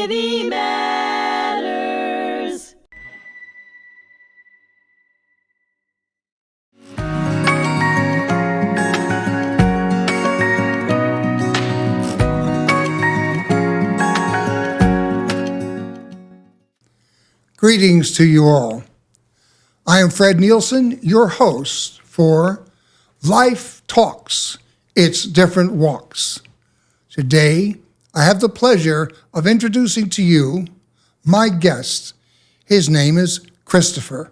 Society Matters. Greetings to you all. I am Fred Nielsen, your host for Life Talks, It's Different Walks. Today, I have the pleasure of introducing to you my guest. His name is Christopher.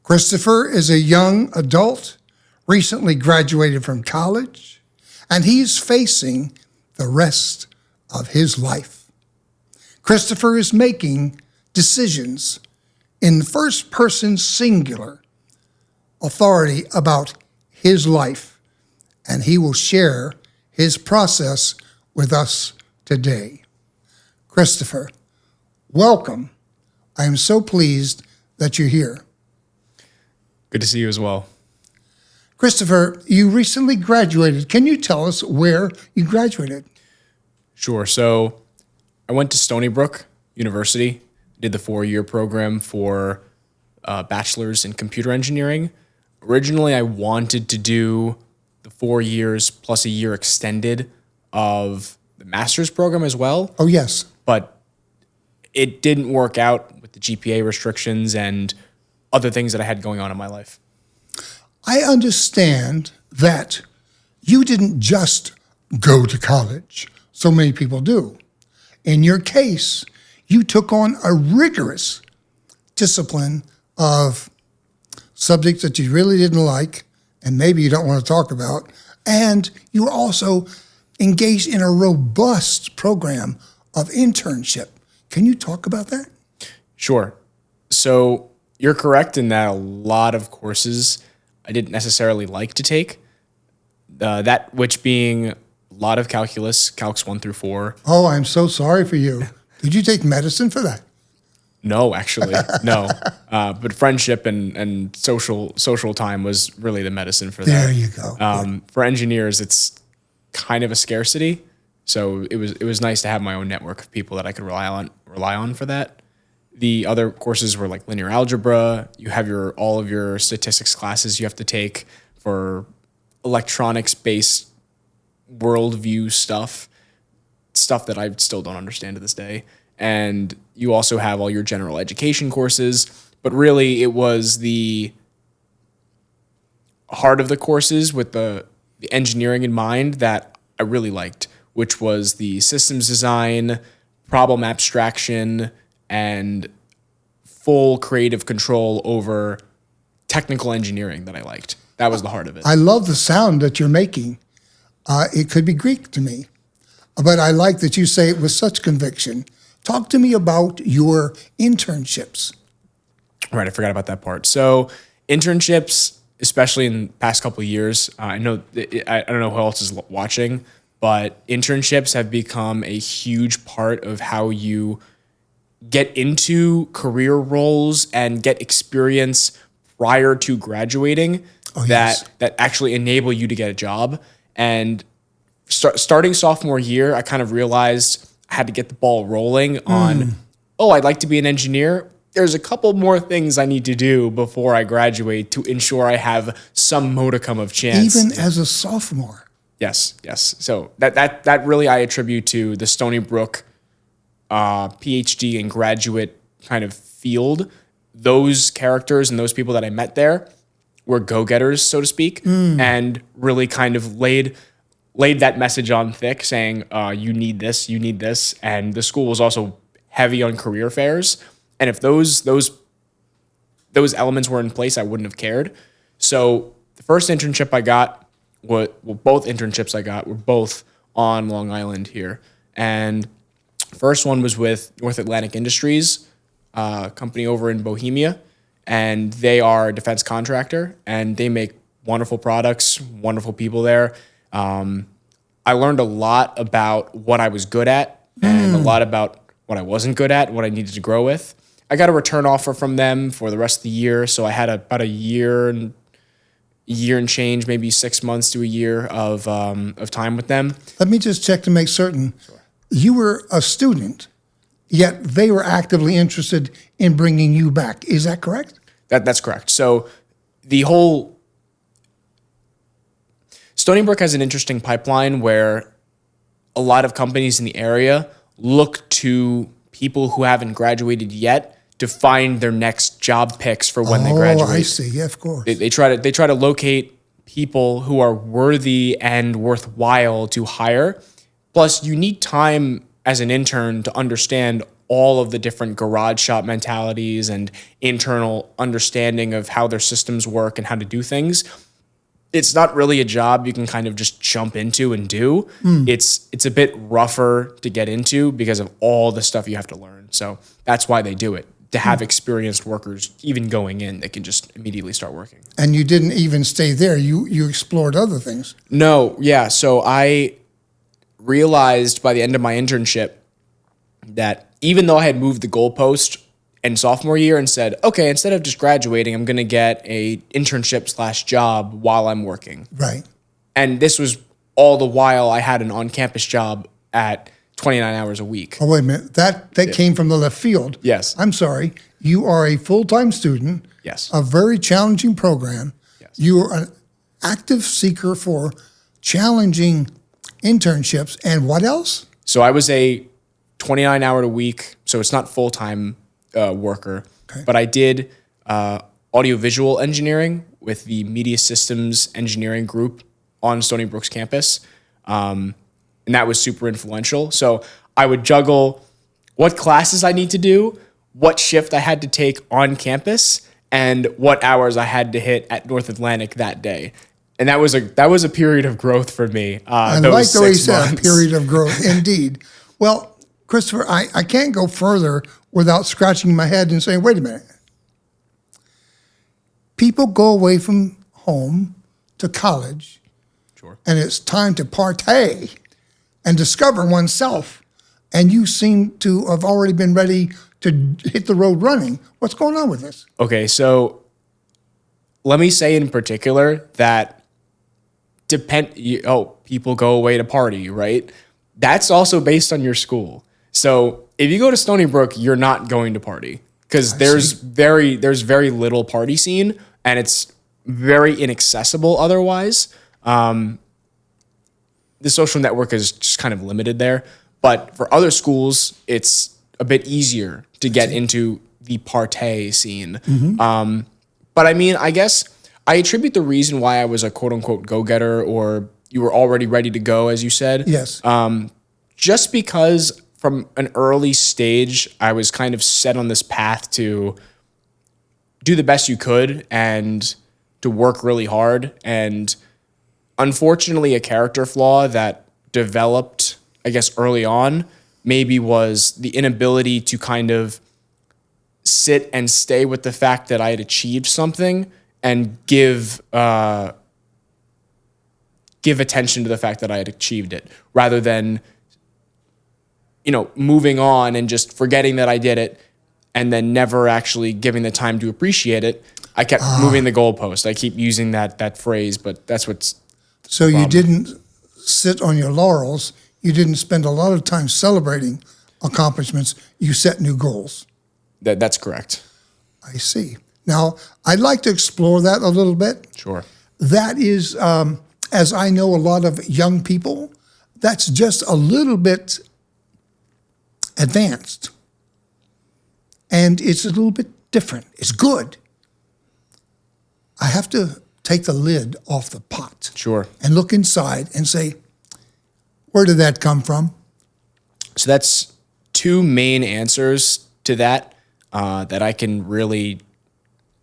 Christopher is a young adult, recently graduated from college, and he's facing the rest of his life. Christopher is making decisions in first person singular authority about his life, and he will share his process with us today. Christopher, welcome. I am so pleased that you're here. Good to see you as well. Christopher, you recently graduated. Can you tell us where you graduated? Sure. So I went to Stony Brook University, did the 4-year program for bachelor's in computer engineering. Originally, I wanted to do the 4 years plus a year extended of the master's program as well. Oh, yes. But it didn't work out with the GPA restrictions and other things that I had going on in my life. I understand that you didn't just go to college. So many people do. In your case, you took on a rigorous discipline of subjects that you really didn't like and maybe you don't want to talk about. And you were also engaged in a robust program of internship. Can you talk about that? Sure. So you're correct in that a lot of courses I didn't necessarily like to take. That which being a lot of calculus, calcs 1 through 4. Oh, I'm so sorry for you. Did you take medicine for that? No, actually, no. But friendship and social time was really the medicine for that. There you go. For engineers, it's kind of a scarcity, so it was nice to have my own network of people that I could rely on for that. The other courses were like linear algebra. You have all of your statistics classes you have to take for electronics-based worldview stuff that I still don't understand to this day. And you also have all your general education courses, but really it was the heart of the courses with the engineering in mind that I really liked, which was the systems design, problem abstraction, and full creative control over technical engineering that I liked. That was the heart of it. I love the sound that you're making. It could be Greek to me, but I like that you say it with such conviction. Talk to me about your internships. Right, I forgot about that part. So internships, especially in the past couple of years, I don't know who else is watching, but internships have become a huge part of how you get into career roles and get experience prior to graduating that actually enable you to get a job. And starting sophomore year, I kind of realized I had to get the ball rolling on, I'd like to be an engineer. There's a couple more things I need to do before I graduate to ensure I have some modicum of chance. Even as a sophomore. Yes. So that really I attribute to the Stony Brook PhD and graduate kind of field. Those characters and those people that I met there were go-getters, so to speak, and really kind of laid that message on thick saying, you need this. And the school was also heavy on career fairs. And if those elements were in place, I wouldn't have cared. So the first internship I got, both internships I got were both on Long Island here. And first one was with North Atlantic Industries, a company over in Bohemia. And they are a defense contractor, and they make wonderful products, wonderful people there. I learned a lot about what I was good at and a lot about what I wasn't good at, what I needed to grow with. I got a return offer from them for the rest of the year, so I had about a year and change, maybe 6 months to a year of time with them. Let me just check to make certain. Sure. You were a student yet they were actively interested in bringing you back. Is that correct? That's correct. So the whole Stony Brook has an interesting pipeline where a lot of companies in the area look to people who haven't graduated yet to find their next job picks for when they graduate. Oh, I see. Yeah, of course. They try to locate people who are worthy and worthwhile to hire. Plus, you need time as an intern to understand all of the different garage shop mentalities and internal understanding of how their systems work and how to do things. It's not really a job you can kind of just jump into and do. It's a bit rougher to get into because of all the stuff you have to learn. So that's why they do it, to have experienced workers even going in that can just immediately start working. And you didn't even stay there. You explored other things. No, yeah. So I realized by the end of my internship that even though I had moved the goalpost in sophomore year and said, okay, instead of just graduating, I'm going to get a internship / job while I'm working. Right. And this was all the while I had an on-campus job at 29 hours a week. Oh, wait a minute. That came from the left field. Yes. I'm sorry. You are a full-time student. Yes. A very challenging program. Yes. You are an active seeker for challenging internships. And what else? So I was a 29-hour a week, so it's not full-time worker, but I did audiovisual engineering with the Media Systems Engineering group on Stony Brook's campus. And that was super influential. So I would juggle what classes I need to do, what shift I had to take on campus, and what hours I had to hit at North Atlantic that day. And that was a period of growth for me. I like the way you said a period of growth, indeed. Well, Christopher, I can't go further without scratching my head and saying, wait a minute. People go away from home to college, Sure. and it's time to partay and discover oneself. And you seem to have already been ready to hit the road running. What's going on with this? Okay, so let me say in particular that people go away to party, right? That's also based on your school. So if you go to Stony Brook, you're not going to party because there's very little party scene and it's very inaccessible otherwise. The social network is just kind of limited there. But for other schools, it's a bit easier to get into the partay scene. But I mean, I guess I attribute the reason why I was a quote unquote go-getter or you were already ready to go, as you said. Yes. Just because from an early stage, I was kind of set on this path to do the best you could and to work really hard. And unfortunately, a character flaw that developed, I guess, early on maybe was the inability to kind of sit and stay with the fact that I had achieved something and give attention to the fact that I had achieved it rather than moving on and just forgetting that I did it and then never actually giving the time to appreciate it. I kept moving the goalpost. I keep using that phrase, but that's what's So you didn't sit on your laurels. You didn't spend a lot of time celebrating accomplishments. You set new goals. That's correct. I see. Now, I'd like to explore that a little bit. Sure. That is, as I know a lot of young people, that's just a little bit advanced. And it's a little bit different. It's good. I have to take the lid off the pot. Sure. And look inside and say, where did that come from? So that's two main answers to that that I can really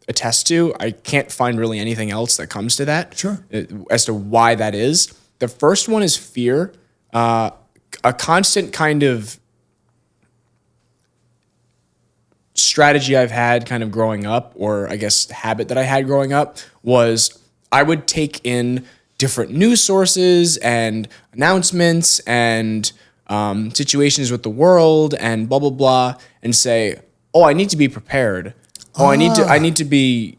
attest to. I can't find really anything else that comes to that. Sure. As to why that is. The first one is fear. A constant kind of strategy I've had kind of growing up, or I guess the habit that I had growing up, was I would take in different news sources and announcements and situations with the world and blah, blah, blah, and say, oh, I need to be prepared. Oh, I need to be,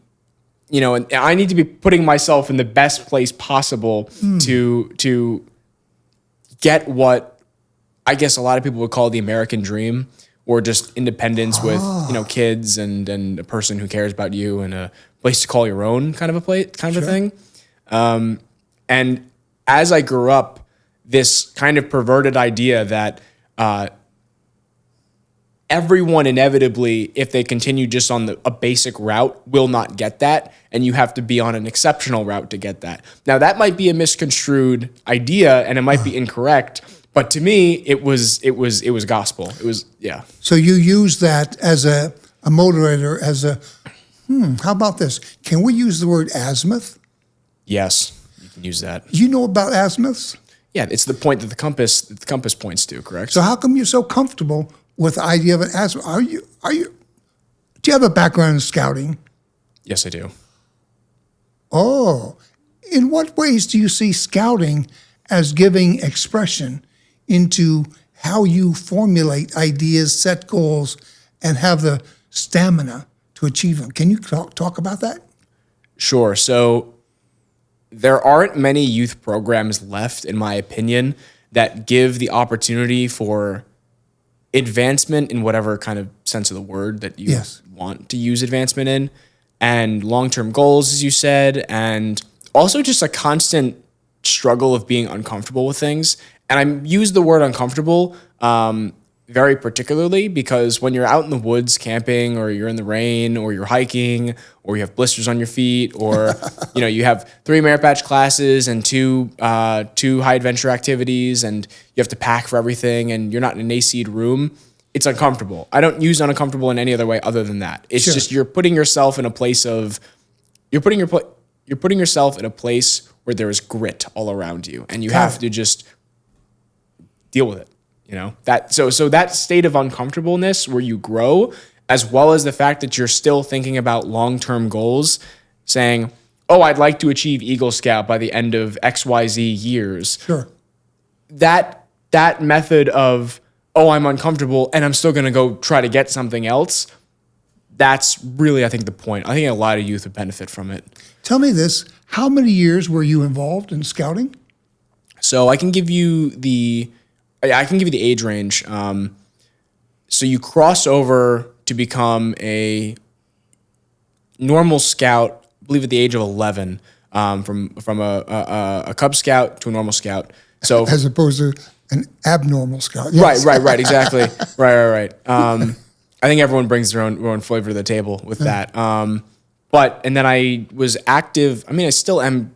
and I need to be putting myself in the best place possible to get what I guess a lot of people would call the American dream, or just independence with, kids and a person who cares about you and a place to call your own kind of a thing. And as I grew up, this kind of perverted idea that everyone inevitably, if they continue just on a basic route, will not get that, and you have to be on an exceptional route to get that. Now, that might be a misconstrued idea, and it might be incorrect, but to me, it was gospel. It was, yeah. So you use that as a motivator, as a, how about this? Can we use the word azimuth? Yes, you can use that. You know about azimuths? Yeah, it's the point that the compass points to, correct? So how come you're so comfortable with the idea of an azimuth? Do you have a background in scouting? Yes, I do. Oh, in what ways do you see scouting as giving expression into how you formulate ideas, set goals, and have the stamina to achieve them? Can you talk about that? Sure. So there aren't many youth programs left, in my opinion, that give the opportunity for advancement in whatever kind of sense of the word that you want to use advancement in, and long-term goals, as you said, and also just a constant struggle of being uncomfortable with things. And I use the word uncomfortable very particularly because when you're out in the woods camping, or you're in the rain, or you're hiking, or you have blisters on your feet, or you have 3 merit badge classes and two high adventure activities, and you have to pack for everything, and you're not in an AC'd room, it's uncomfortable. I don't use uncomfortable in any other way other than that. It's just you're putting yourself in a place of you're putting yourself in a place where there is grit all around you, and you have to just deal with it. So that state of uncomfortableness where you grow, as well as the fact that you're still thinking about long-term goals, saying, "Oh, I'd like to achieve Eagle Scout by the end of XYZ years." Sure. That method of, "Oh, I'm uncomfortable and I'm still going to go try to get something else." That's really, I think, the point. I think a lot of youth would benefit from it. Tell me this: how many years were you involved in scouting? So I can give you the age range. So you cross over to become a normal scout, I believe at the age of 11, from a Cub Scout to a normal scout. So as opposed to an abnormal scout. Yes. Right, exactly. right. I think everyone brings their own flavor to the table with that. And then I was active. I mean, I still am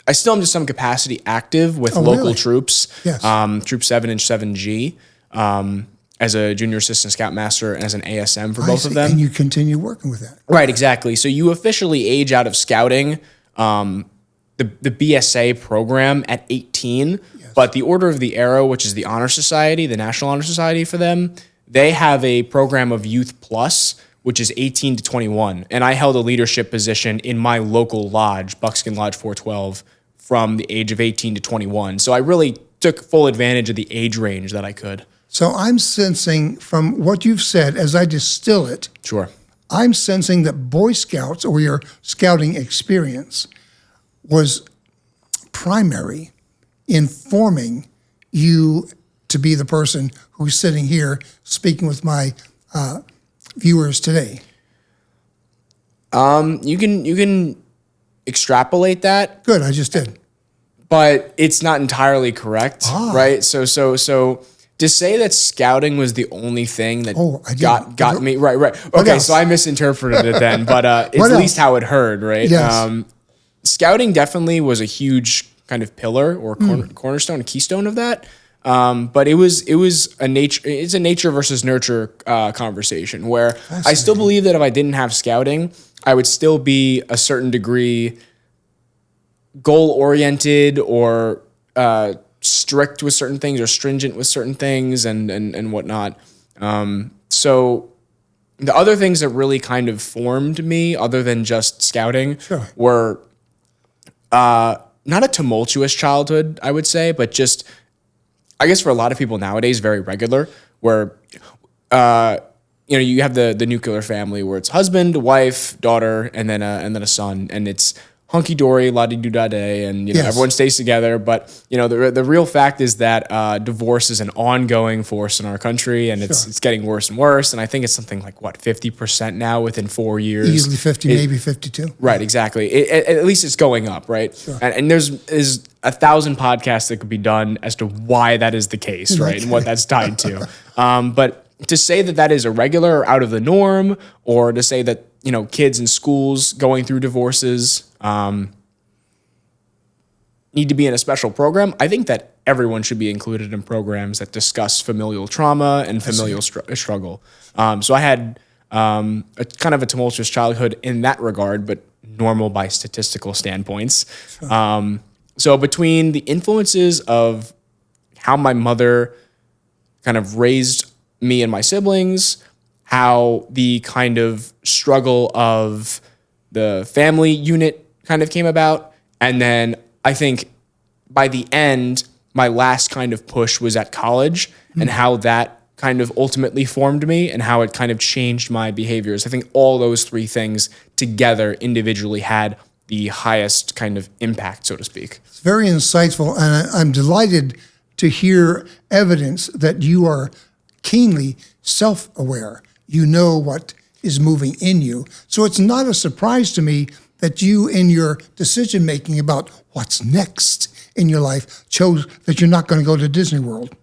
to some capacity active with local troops, Yes. Troop 7-inch 7G, as a junior assistant scoutmaster and as an ASM for both of them. And you continue working with that. Right, exactly. So you officially age out of scouting, the BSA program at 18, but the Order of the Arrow, which is the honor society, the National Honor Society for them, they have a program of Youth Plus, which is 18 to 21. And I held a leadership position in my local lodge, Buckskin Lodge 412, from the age of 18 to 21. So I really took full advantage of the age range that I could. So I'm sensing from what you've said, as I distill it, Sure. I'm sensing that Boy Scouts, or your scouting experience, was primary in forming you to be the person who's sitting here speaking with my viewers today. You can extrapolate that. Good, I just did. But it's not entirely correct, right? So to say that scouting was the only thing that got me right. Okay, so I misinterpreted it then, but it's at least how it heard, right? Yes. Scouting definitely was a huge kind of pillar or cornerstone, a keystone of that. But it's a nature versus nurture conversation where I still believe that if I didn't have scouting, I would still be a certain degree goal-oriented or strict with certain things or stringent with certain things and whatnot. So the other things that really kind of formed me, other than just scouting, were not a tumultuous childhood, I would say, but just, I guess for a lot of people nowadays, very regular, where you have the nuclear family where it's husband, wife, daughter, and then a son, and it's hunky dory, la di do da day, and Yes. everyone stays together. But the real fact is that divorce is an ongoing force in our country, and it's getting worse and worse. And I think it's something like 50% now within 4 years. Easily 50, maybe 52. Right, exactly. At least it's going up, right? Sure. And there's 1,000 podcasts that could be done as to why that is the case, right, and what that's tied to. But to say that is irregular or out of the norm, or to say that kids in schools going through divorces need to be in a special program, I think that everyone should be included in programs that discuss familial trauma and familial struggle. So I had a kind of a tumultuous childhood in that regard, but normal by statistical standpoints. Sure. So between the influences of how my mother kind of raised me and my siblings, how the kind of struggle of the family unit kind of came about, and then I think by the end, my last kind of push was at college, and how that kind of ultimately formed me and how it kind of changed my behaviors. I think all those three things together individually had the highest kind of impact, so to speak. It's very insightful, and I'm delighted to hear evidence that you are keenly self-aware. You know what is moving in you. So it's not a surprise to me that you, in your decision-making about what's next in your life, chose that you're not going to go to Disney World.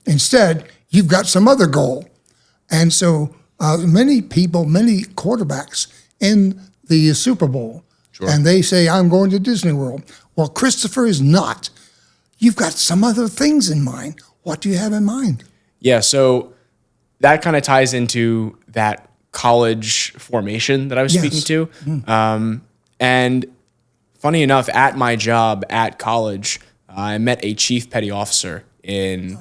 Instead, you've got some other goal. And so many people, many quarterbacks in the Super Bowl, and they say, I'm going to Disney World. Well, Christopher is not. You've got some other things in mind. What do you have in mind? Yeah, so that kind of ties into that college formation that I was speaking to. And funny enough, at my job at college, I met a chief petty officer in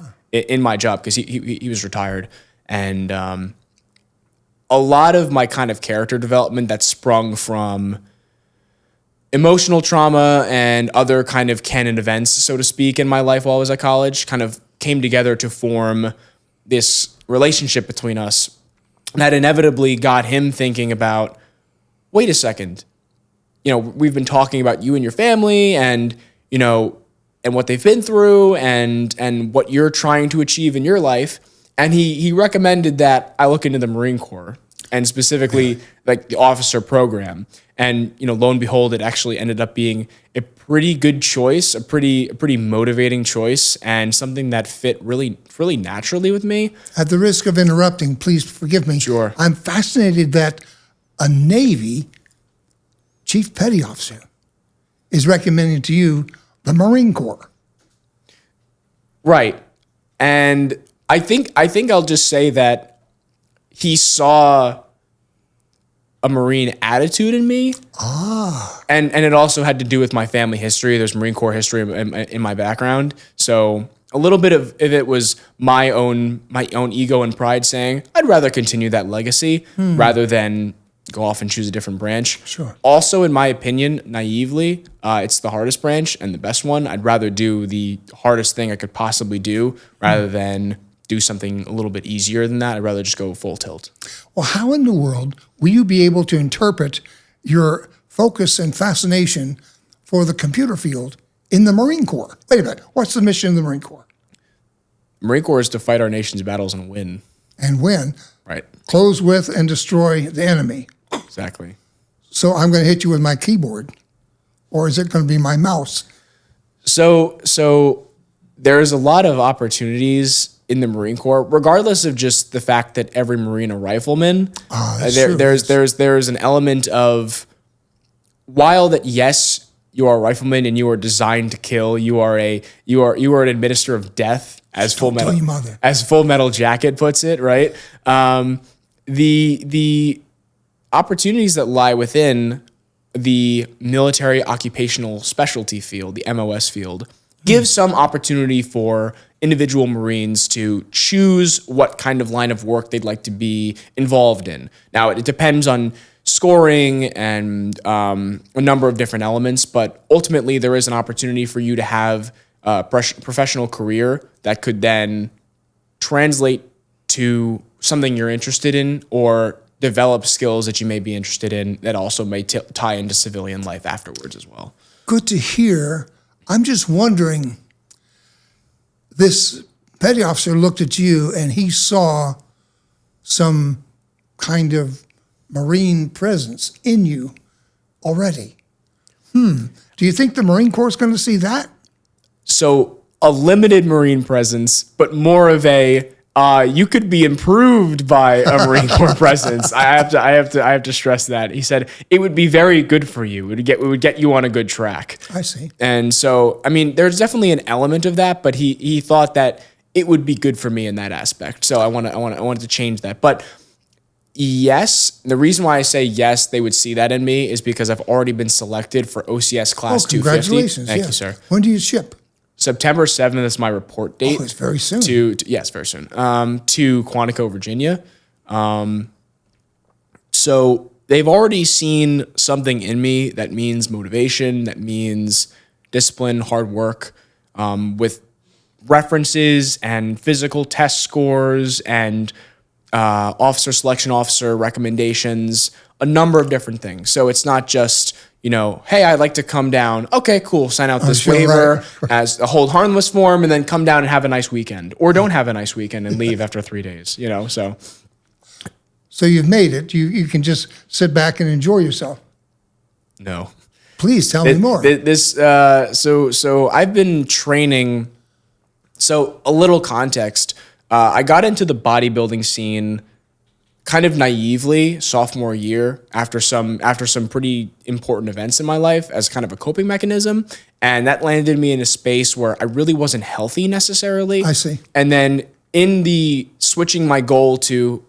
my job because he was retired. And a lot of my kind of character development that sprung from emotional trauma and other kind of canon events, so to speak, in my life while I was at college kind of came together to form this relationship between us that inevitably got him thinking about, wait a second, we've been talking about you and your family and, and what they've been through and what you're trying to achieve in your life. And he recommended that I look into the Marine Corps and specifically like the officer program. And, lo and behold, it actually ended up being a pretty good choice, a pretty motivating choice, and something that fit really naturally with me. At the risk of interrupting, please forgive me. Sure. I'm fascinated that a Navy chief petty officer is recommending to you the Marine Corps. Right. And I think I'll just say that he saw a Marine attitude in me. And it also had to do with my family history. There's Marine Corps history in my background. So a little bit of it was my own ego and pride saying, I'd rather continue that legacy rather than go off and choose a different branch. Sure. Also, in my opinion, naively, it's the hardest branch and the best one. I'd rather do the hardest thing I could possibly do rather than do something a little bit easier than that. I'd rather just go full tilt. Well, how in the world will you be able to interpret your focus and fascination for the computer field in the Marine Corps? Wait a minute. What's the mission of the Marine Corps? Marine Corps is to fight our nation's battles and win. And win. Right. Close with and destroy the enemy. Exactly. So I'm going to hit you with my keyboard, or is it going to be my mouse? So there's a lot of opportunities in the Marine Corps, regardless of just the fact that every Marine a rifleman. There's an element of, while that yes, you are a rifleman and you are designed to kill, you are an administrator of death, as Full Metal Jacket puts it, right? The opportunities that lie within the military occupational specialty field, the MOS field, give some opportunity for individual Marines to choose what kind of line of work they'd like to be involved in. Now, it depends on scoring and a number of different elements, but ultimately there is an opportunity for you to have a professional career that could then translate to something you're interested in or develop skills that you may be interested in that also may tie into civilian life afterwards as well. Good to hear. I'm just wondering, this petty officer looked at you and he saw some kind of Marine presence in you already. Do you think the Marine Corps is going to see that? So a limited Marine presence, but more of a you could be improved by a Marine Corps presence. I have to stress that. He said it would be very good for you. It would get you on a good track. I see. And so, I mean, there's definitely an element of that, but he thought that it would be good for me in that aspect. So I wanted to change that. But yes, the reason why I say yes, they would see that in me is because I've already been selected for OCS Class 250. Congratulations. Thank you, sir. When do you ship? September 7th is my report date. Oh, it's very soon. Yes, very soon. To Quantico, Virginia. So they've already seen something in me that means motivation, that means discipline, hard work, with references and physical test scores and officer selection officer recommendations, a number of different things. So it's not just, hey, I'd like to come down. Okay, cool. Sign out this waiver as a hold harmless form and then come down and have a nice weekend, or don't have a nice weekend and leave after 3 days, So you've made it. You can just sit back and enjoy yourself. No. Please tell me more. So I've been training. So a little context. I got into the bodybuilding scene kind of naively sophomore year after some pretty important events in my life as kind of a coping mechanism. And that landed me in a space where I really wasn't healthy necessarily. I see. And then in the switching my goal to,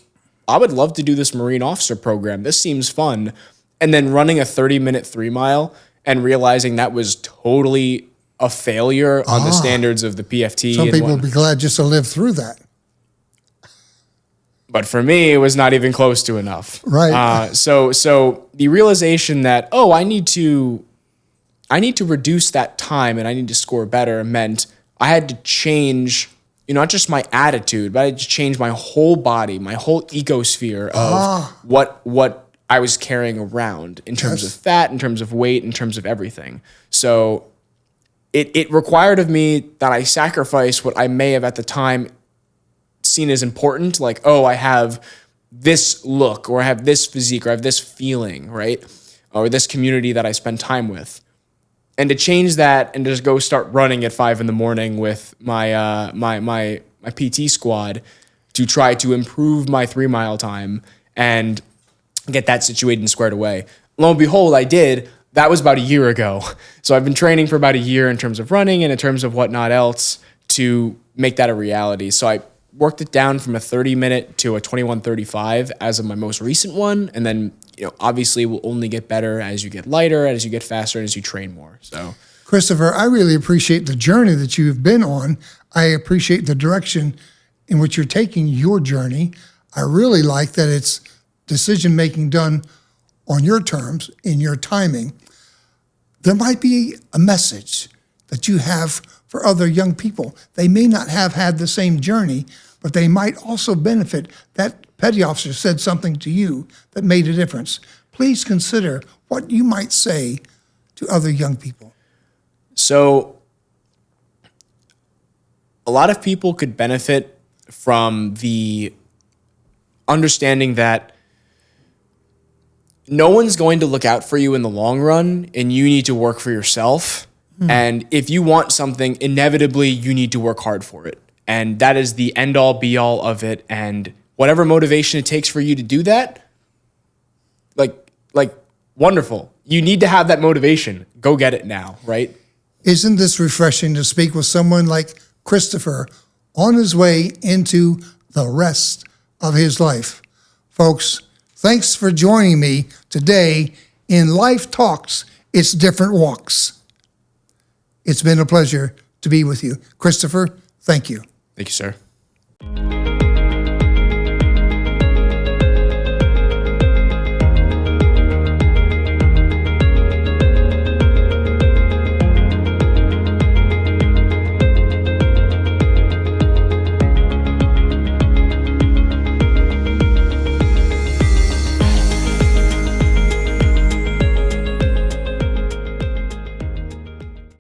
I would love to do this Marine officer program. This seems fun. And then running a 30-minute 3 mile and realizing that was totally a failure on the standards of the PFT. Some people would be glad just to live through that. But for me, it was not even close to enough. Right. So the realization that, I need to reduce that time and I need to score better meant I had to change, not just my attitude, but I had to change my whole body, my whole ecosphere of what I was carrying around in terms of fat, in terms of weight, in terms of everything. So it required of me that I sacrifice what I may have at the time seen as important, like, I have this look, or I have this physique, or I have this feeling, right? Or this community that I spend time with. And to change that and just go start running at 5 a.m. with my my PT squad to try to improve my 3 mile time and get that situated and squared away. Lo and behold, I did. That was about a year ago. So I've been training for about a year in terms of running and in terms of whatnot else to make that a reality. So I worked it down from a 30-minute to a 21:35 as of my most recent one. And then, obviously will only get better as you get lighter, as you get faster, and as you train more. So, Christopher, I really appreciate the journey that you've been on. I appreciate the direction in which you're taking your journey. I really like that it's decision-making done on your terms, in your timing. There might be a message that you have for other young people. They may not have had the same journey, but they might also benefit. That petty officer said something to you that made a difference. Please consider what you might say to other young people. So a lot of people could benefit from the understanding that no one's going to look out for you in the long run, and you need to work for yourself. And if you want something, inevitably you need to work hard for it. And that is the end all be all of it. And whatever motivation it takes for you to do that, like wonderful. You need to have that motivation. Go get it now, right? Isn't this refreshing to speak with someone like Christopher on his way into the rest of his life? Folks, thanks for joining me today in Life Talks, It's Different Walks. It's been a pleasure to be with you. Christopher, thank you. Thank you, sir.